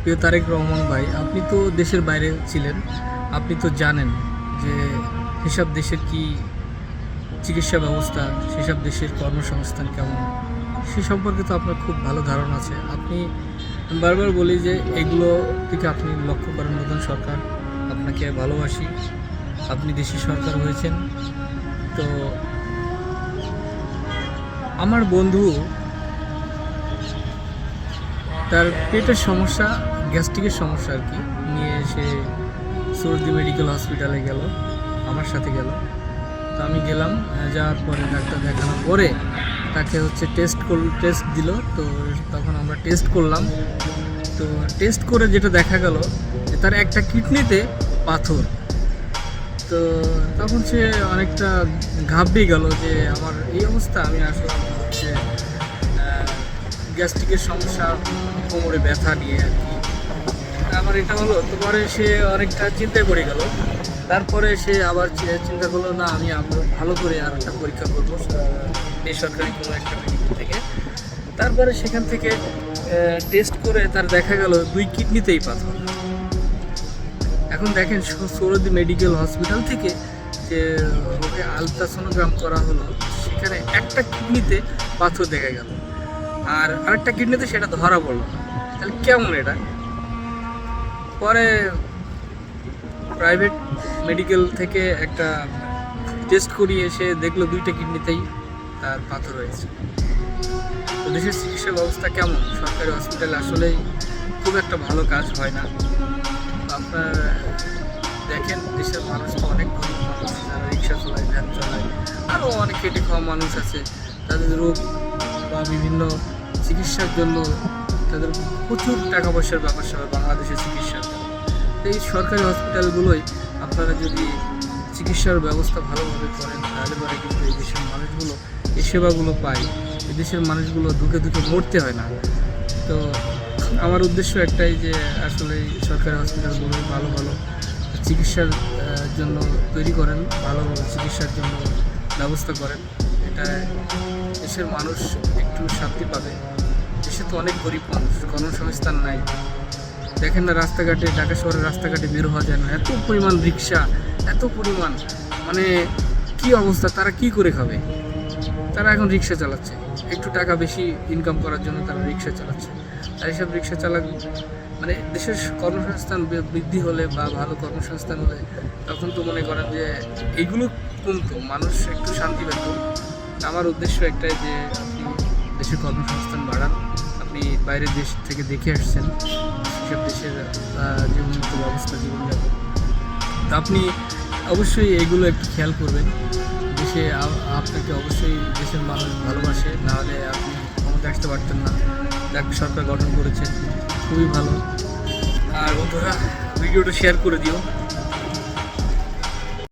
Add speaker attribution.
Speaker 1: প্রিয় তারেক রহমান ভাই, আপনি তো দেশের বাইরে ছিলেন, আপনি তো জানেন যে সেসব দেশের কি চিকিৎসা ব্যবস্থা, সেসব দেশের কর্মসংস্থান কেমন, সে সম্পর্কে তো আপনার খুব ভালো ধারণা আছে। আমি বারবার বলি যে এগুলো থেকে আপনি লক্ষ্য করেন, নতুন সরকার, আপনাকে ভালোবাসি, আপনি দেশের সরকার হয়েছেন। তো আমার বন্ধু, তার পেটের সমস্যা, গ্যাস্ট্রিকের সমস্যা আর কি, নিয়ে সে সরদি মেডিকেল হসপিটালে গেল, আমার সাথে গেল। তো আমি গেলাম, যাওয়ার পরে ডাক্তার দেখানোর পরে তাকে হচ্ছে টেস্ট দিল। তো তখন আমরা টেস্ট করলাম। তো টেস্ট করে যেটা দেখা গেল যে তার একটা কিডনিতে পাথর। তো তখন সে অনেকটা ঘাবড়ে গেল যে আমার এই অবস্থা, আমি আসলে হচ্ছে গ্যাস্ট্রিকের সমস্যা, কোমরে ব্যথা নিয়ে আর কি আমার এটা হলো। তো পরে সে অনেকটা চিন্তায় পড়ে গেল। তারপরে সে আবার চিন্তা করলো, না আমি আবার ভালো করে আর একটা পরীক্ষা করবো বেসরকারি কোনো একটা মেডিকেল থেকে। তারপরে সেখান থেকে টেস্ট করে তার দেখা গেল 2 কিডনিতেই পাথর। এখন দেখেন, সরদি মেডিকেল হসপিটাল থেকে যে ওকে আলট্রাসোনোগ্রাম করা হলো, সেখানে একটা কিডনিতে পাথর দেখা গেল, আর আরেকটা কিডনিতে সেটা ধরা পড়লো না। তাহলে কেমন এটা? পরে প্রাইভেট মেডিকেল থেকে একটা টেস্ট করিয়ে এসে দেখলো 2টা কিডনিতেই তার পাথর হয়েছে। তো দেশের চিকিৎসা ব্যবস্থা কেমন? সরকারি হসপিটালে আসলেই খুব একটা ভালো কাজ হয় না। আপনার দেখেন, দেশের মানুষ তো অনেক গরিব মানুষ, যারা রিক্সা চালায়, ভ্যান চালায়, আরও অনেক খেটে খাওয়া মানুষ আছে। তাদের রোগ বা বিভিন্ন চিকিৎসার জন্য তাদের প্রচুর টাকা পয়সার ব্যাপার স্যাপার বাংলাদেশের চিকিৎসার জন্য। তো এই সরকারি হসপিটালগুলোই আপনারা যদি চিকিৎসার ব্যবস্থা ভালোভাবে করেন, তাহলে পরে কিন্তু এই দেশের মানুষগুলো এই সেবাগুলো পায়। এই দেশের মানুষগুলো দুঃখে দুঃখে মরতে হয় না। তো আমার উদ্দেশ্য একটাই যে আসলে এই সরকারি হসপিটালগুলো ভালো ভালো চিকিৎসার জন্য তৈরি করেন, ভালো চিকিৎসার জন্য ব্যবস্থা করেন। এটা দেশের মানুষ একটু শান্তি পাবে। দেশে তো অনেক গরিব মানুষ, কর্মসংস্থান নাই। দেখেন না, রাস্তাঘাটে, ঢাকা শহরের রাস্তাঘাটে বের হওয়া যায় না, এত পরিমাণ রিক্সা, এত পরিমাণ, মানে কি অবস্থা, তারা কি করে খাবে? তারা এখন রিক্সা চালাচ্ছে, একটু টাকা বেশি ইনকাম করার জন্য তারা রিক্সা চালাচ্ছে। আর এইসব রিক্সা চালাক, মানে দেশের কর্মসংস্থান বৃদ্ধি হলে বা ভালো কর্মসংস্থান হলে তখন তো মনে করেন যে এইগুলো কমতো, মানুষ একটু শান্তি পেত। আমার উদ্দেশ্য একটাই যে আপনি দেশের কর্মসংস্থান বাড়ান। আপনি বাইরের দেশ থেকে দেখে আসছেন সেসব দেশের যে উন্নত ব্যবস্থা, জীবনযাপন, তো আপনি অবশ্যই এইগুলো একটু খেয়াল করবেন। দেশে আপনাকে অবশ্যই দেশের মানুষ ভালোবাসে, নাহলে আপনি ক্ষমতা আসতে পারতেন না। যাক, সরকার গঠন করেছেন, খুবই ভালো। আর বন্ধুরা, ভিডিওটা শেয়ার করে দিও।